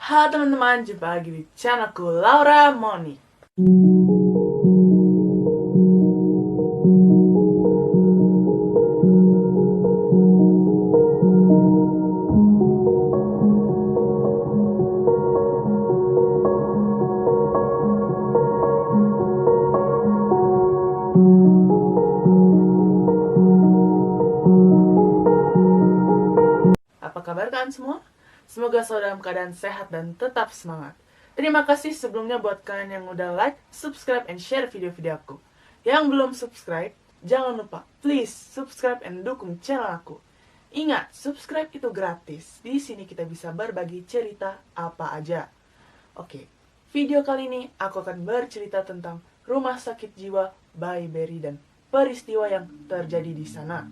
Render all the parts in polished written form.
Halo teman-teman, jumpa lagi di channelku Laura Moni. Apa kabar kalian semua? Semoga selalu dalam keadaan sehat dan tetap semangat. Terima kasih sebelumnya buat kalian yang udah like, subscribe, and share video-video aku. Yang belum subscribe, jangan lupa please subscribe and dukung channel aku. Ingat, subscribe itu gratis. Di sini kita bisa berbagi cerita apa aja. Oke, video kali ini aku akan bercerita tentang rumah sakit jiwa Bayi Berry dan peristiwa yang terjadi di sana.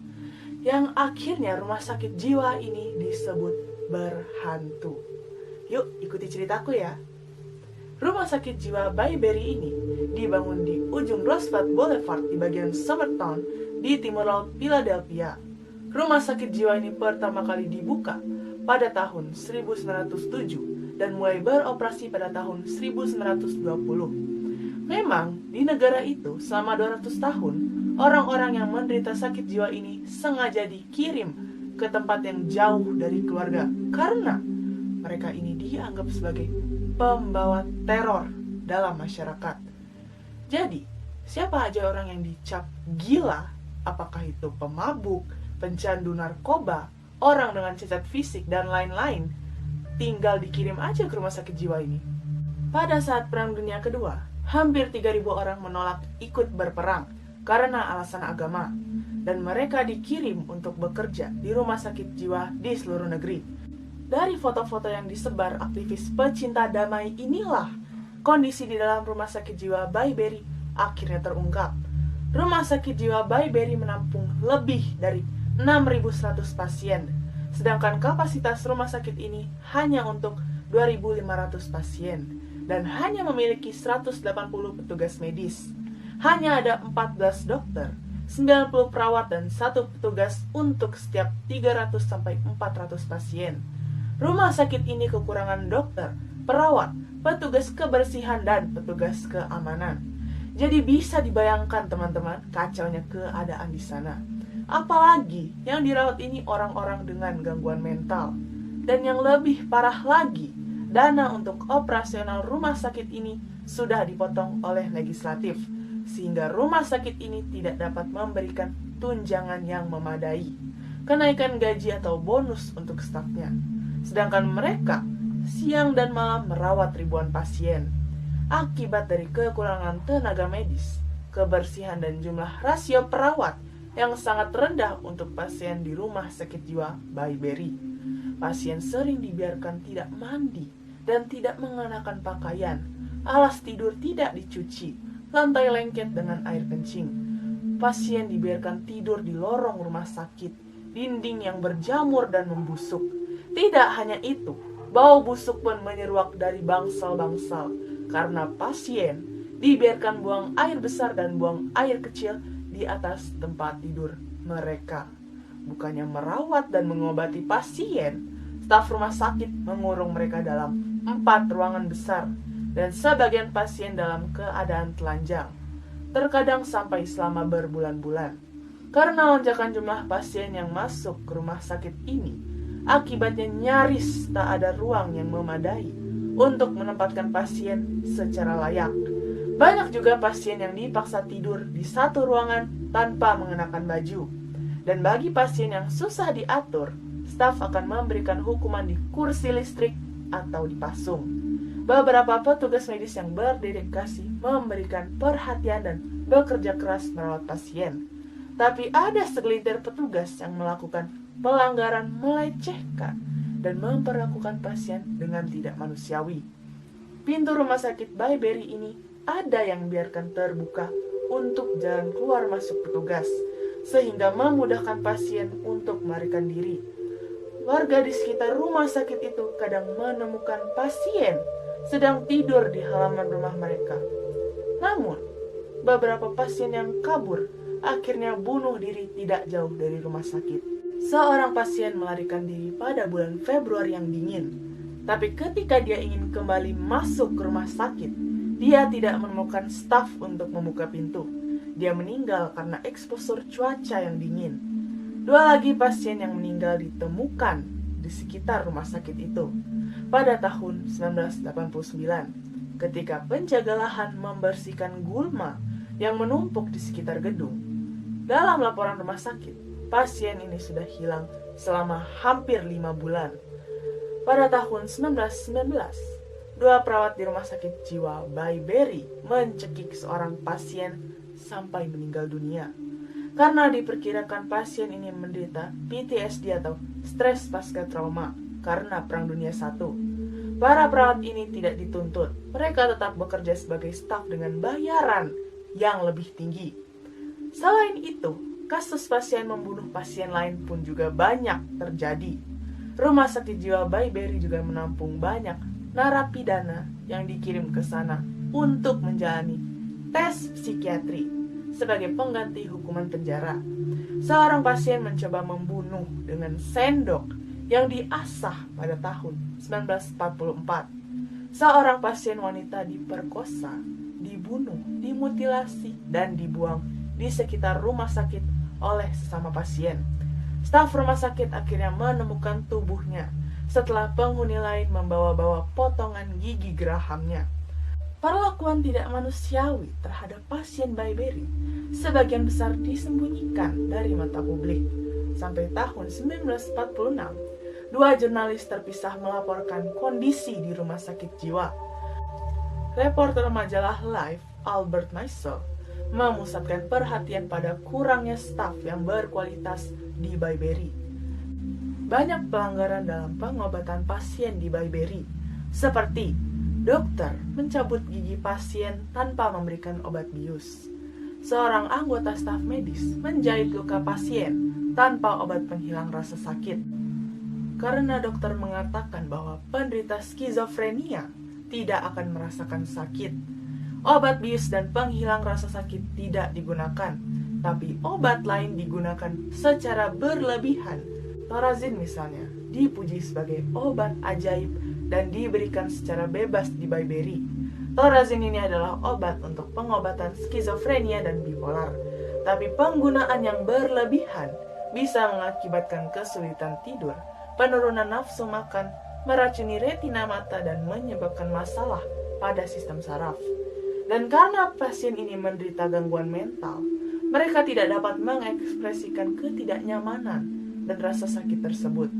Yang akhirnya rumah sakit jiwa ini disebut berhantu. Yuk ikuti ceritaku ya. Rumah sakit jiwa Bayi Berry ini dibangun di ujung Roosevelt Boulevard di bagian Summertown di timur laut Philadelphia. Rumah sakit jiwa ini pertama kali dibuka pada tahun 1907 dan mulai beroperasi pada tahun 1920. Memang di negara itu selama 200 tahun orang-orang yang menderita sakit jiwa ini sengaja dikirim ke tempat yang jauh dari keluarga karena mereka ini dianggap sebagai pembawa teror dalam masyarakat. Jadi, siapa aja orang yang dicap gila, apakah itu pemabuk, pencandu narkoba, orang dengan cacat fisik, dan lain-lain, tinggal dikirim aja ke rumah sakit jiwa ini. Pada saat Perang Dunia Kedua, hampir 3.000 orang menolak ikut berperang karena alasan agama, dan mereka dikirim untuk bekerja di rumah sakit jiwa di seluruh negeri. Dari foto-foto yang disebar aktivis pecinta damai inilah, kondisi di dalam rumah sakit jiwa Bayi Berry akhirnya terungkap. Rumah sakit jiwa Bayi Berry menampung lebih dari 6.100 pasien, sedangkan kapasitas rumah sakit ini hanya untuk 2.500 pasien, dan hanya memiliki 180 petugas medis. Hanya ada 14 dokter, 90 perawat, dan 1 petugas untuk setiap 300-400 pasien. Rumah sakit ini kekurangan dokter, perawat, petugas kebersihan, dan petugas keamanan. Jadi bisa dibayangkan teman-teman kacaunya keadaan di sana. Apalagi yang dirawat ini orang-orang dengan gangguan mental. Dan yang lebih parah lagi, dana untuk operasional rumah sakit ini sudah dipotong oleh legislatif, sehingga rumah sakit ini tidak dapat memberikan tunjangan yang memadai, kenaikan gaji atau bonus untuk stafnya. Sedangkan mereka siang dan malam merawat ribuan pasien. Akibat dari kekurangan tenaga medis, kebersihan, dan jumlah rasio perawat yang sangat rendah untuk pasien di rumah sakit jiwa Bayi Berry, pasien sering dibiarkan tidak mandi dan tidak mengenakan pakaian, alas tidur tidak dicuci, lantai lengket dengan air kencing. Pasien dibiarkan tidur di lorong rumah sakit, dinding yang berjamur dan membusuk. Tidak hanya itu, bau busuk pun menyeruak dari bangsal-bangsal karena pasien dibiarkan buang air besar dan buang air kecil di atas tempat tidur mereka. Bukannya merawat dan mengobati pasien, staf rumah sakit mengurung mereka dalam 4 ruangan besar, dan sebagian pasien dalam keadaan telanjang, terkadang sampai selama berbulan-bulan. Karena lonjakan jumlah pasien yang masuk ke rumah sakit ini, akibatnya nyaris tak ada ruang yang memadai untuk menempatkan pasien secara layak. Banyak juga pasien yang dipaksa tidur di satu ruangan tanpa mengenakan baju. Dan bagi pasien yang susah diatur, staf akan memberikan hukuman di kursi listrik atau dipasung. Beberapa petugas medis yang berdedikasi memberikan perhatian dan bekerja keras merawat pasien. Tapi ada segelintir petugas yang melakukan pelanggaran melecehkan dan memperlakukan pasien dengan tidak manusiawi. Pintu rumah sakit Bayi Berry ini ada yang biarkan terbuka untuk jalan keluar masuk petugas, sehingga memudahkan pasien untuk melarikan diri. Warga di sekitar rumah sakit itu kadang menemukan pasien sedang tidur di halaman rumah mereka. Namun, beberapa pasien yang kabur akhirnya bunuh diri tidak jauh dari rumah sakit. Seorang pasien melarikan diri pada bulan Februari yang dingin. Tapi ketika dia ingin kembali masuk ke rumah sakit, dia tidak menemukan staf untuk membuka pintu. Dia meninggal karena eksposur cuaca yang dingin. 2 lagi pasien yang meninggal ditemukan di sekitar rumah sakit itu pada tahun 1989 ketika penjaga lahan membersihkan gulma yang menumpuk di sekitar gedung. Dalam laporan rumah sakit, pasien ini sudah hilang selama hampir 5 bulan. Pada tahun 1919, 2 perawat di rumah sakit jiwa Bayberry mencekik seorang pasien sampai meninggal dunia. Karena diperkirakan pasien ini menderita PTSD atau stres pasca trauma karena Perang Dunia I. Para perawat ini tidak dituntut. Mereka tetap bekerja sebagai staf dengan bayaran yang lebih tinggi. Selain itu, kasus pasien membunuh pasien lain pun juga banyak terjadi. Rumah sakit jiwa Bayberry juga menampung banyak narapidana yang dikirim ke sana untuk menjalani tes psikiatri sebagai pengganti hukuman penjara. Seorang pasien mencoba membunuh dengan sendok yang diasah pada tahun 1944. Seorang pasien wanita diperkosa, dibunuh, dimutilasi, dan dibuang di sekitar rumah sakit oleh sesama pasien. Staf rumah sakit akhirnya menemukan tubuhnya setelah penghuni lain membawa-bawa potongan gigi gerahamnya. Perlakuan tidak manusiawi terhadap pasien Bayberry sebagian besar disembunyikan dari mata publik. Sampai tahun 1946, 2 jurnalis terpisah melaporkan kondisi di rumah sakit jiwa. Reporter majalah Life, Albert Maisel, memusatkan perhatian pada kurangnya staf yang berkualitas di Bayberry. Banyak pelanggaran dalam pengobatan pasien di Bayberry, seperti dokter mencabut gigi pasien tanpa memberikan obat bius. Seorang anggota staf medis menjahit luka pasien tanpa obat penghilang rasa sakit. Karena dokter mengatakan bahwa penderita skizofrenia tidak akan merasakan sakit. Obat bius dan penghilang rasa sakit tidak digunakan, tapi obat lain digunakan secara berlebihan. Thorazine misalnya dipuji sebagai obat ajaib dan diberikan secara bebas di Bayberry. Thorazine ini adalah obat untuk pengobatan skizofrenia dan bipolar, tapi penggunaan yang berlebihan bisa mengakibatkan kesulitan tidur, penurunan nafsu makan, meracuni retina mata, dan menyebabkan masalah pada sistem saraf. Dan karena pasien ini menderita gangguan mental, mereka tidak dapat mengekspresikan ketidaknyamanan dan rasa sakit tersebut.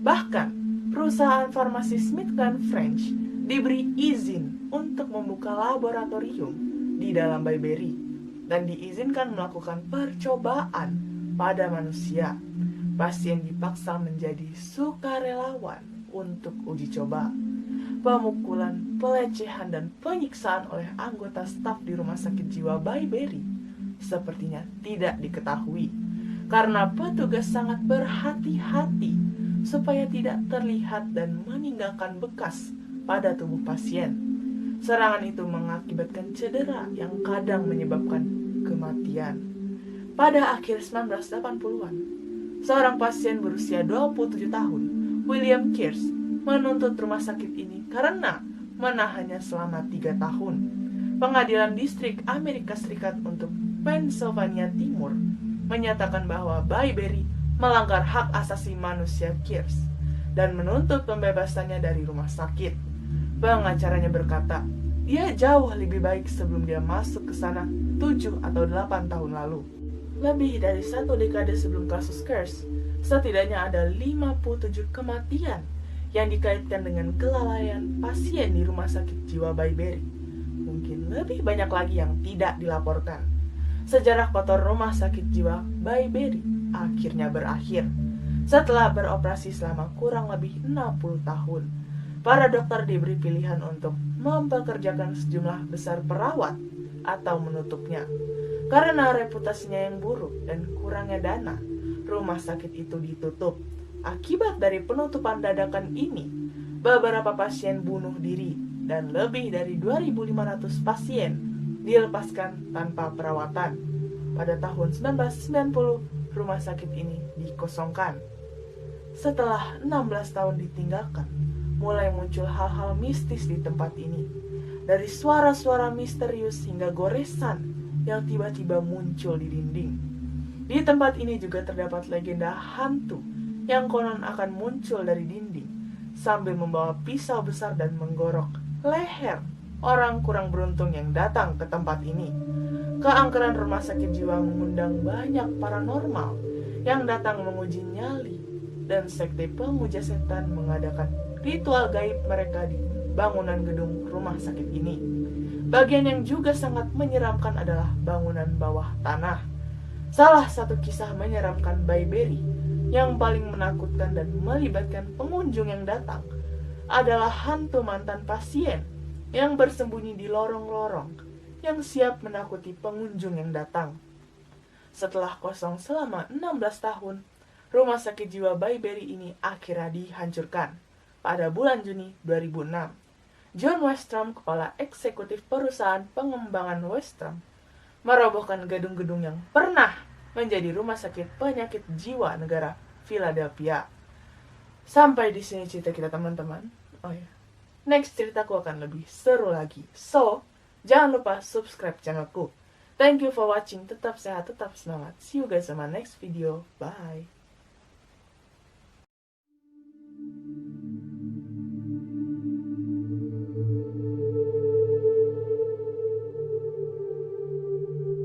Bahkan, perusahaan farmasi SmithKline French diberi izin untuk membuka laboratorium di dalam Bayberry dan diizinkan melakukan percobaan pada manusia. Pasien dipaksa menjadi sukarelawan untuk uji coba. Pemukulan, pelecehan, dan penyiksaan oleh anggota staf di rumah sakit jiwa Bayberry sepertinya tidak diketahui karena petugas sangat berhati-hati supaya tidak terlihat dan meninggalkan bekas pada tubuh pasien. Serangan itu mengakibatkan cedera yang kadang menyebabkan kematian. Pada akhir 1980-an, seorang pasien berusia 27 tahun, William Kearse, menuntut rumah sakit ini karena menahannya selama 3 tahun. Pengadilan Distrik Amerika Serikat untuk Pennsylvania Timur menyatakan bahwa Bayberry melanggar hak asasi manusia Kearse dan menuntut pembebasannya dari rumah sakit. Pengacaranya berkata, dia jauh lebih baik sebelum dia masuk ke sana 7 atau 8 tahun lalu. Lebih dari 1 dekade sebelum kasus Kearse, setidaknya ada 57 kematian yang dikaitkan dengan kelalaian pasien di rumah sakit jiwa Bayberry. Mungkin lebih banyak lagi yang tidak dilaporkan. Sejarah kotor rumah sakit jiwa Bayberry akhirnya berakhir. Setelah beroperasi selama kurang lebih 60 tahun, para dokter diberi pilihan untuk mempekerjakan sejumlah besar perawat atau menutupnya. Karena reputasinya yang buruk dan kurangnya dana, rumah sakit itu ditutup. Akibat dari penutupan dadakan ini, beberapa pasien bunuh diri dan lebih dari 2.500 pasien dilepaskan tanpa perawatan. Pada tahun 1990, rumah sakit ini dikosongkan. Setelah 16 tahun ditinggalkan, mulai muncul hal-hal mistis di tempat ini. Dari suara-suara misterius hingga goresan yang tiba-tiba muncul di dinding. Di tempat ini juga terdapat legenda hantu yang konon akan muncul dari dinding sambil membawa pisau besar dan menggorok leher orang kurang beruntung yang datang ke tempat ini. Keangkeran rumah sakit jiwa mengundang banyak paranormal yang datang menguji nyali, dan sekte pemuja setan mengadakan ritual gaib mereka di bangunan gedung rumah sakit ini. Bagian yang juga sangat menyeramkan adalah bangunan bawah tanah. Salah satu kisah menyeramkan Bayberry yang paling menakutkan dan melibatkan pengunjung yang datang adalah hantu mantan pasien yang bersembunyi di lorong-lorong yang siap menakuti pengunjung yang datang. Setelah kosong selama 16 tahun, rumah sakit jiwa Bayberry ini akhirnya dihancurkan pada bulan Juni 2006. John Westrom, kepala eksekutif perusahaan pengembangan Westrom, merobohkan gedung-gedung yang pernah menjadi rumah sakit penyakit jiwa negara Philadelphia. Sampai di sini cerita kita, teman-teman. Oh ya, next ceritaku akan lebih seru lagi. So, jangan lupa subscribe channelku. Thank you for watching. Tetap sehat, tetap semangat. See you guys on my next video. Bye.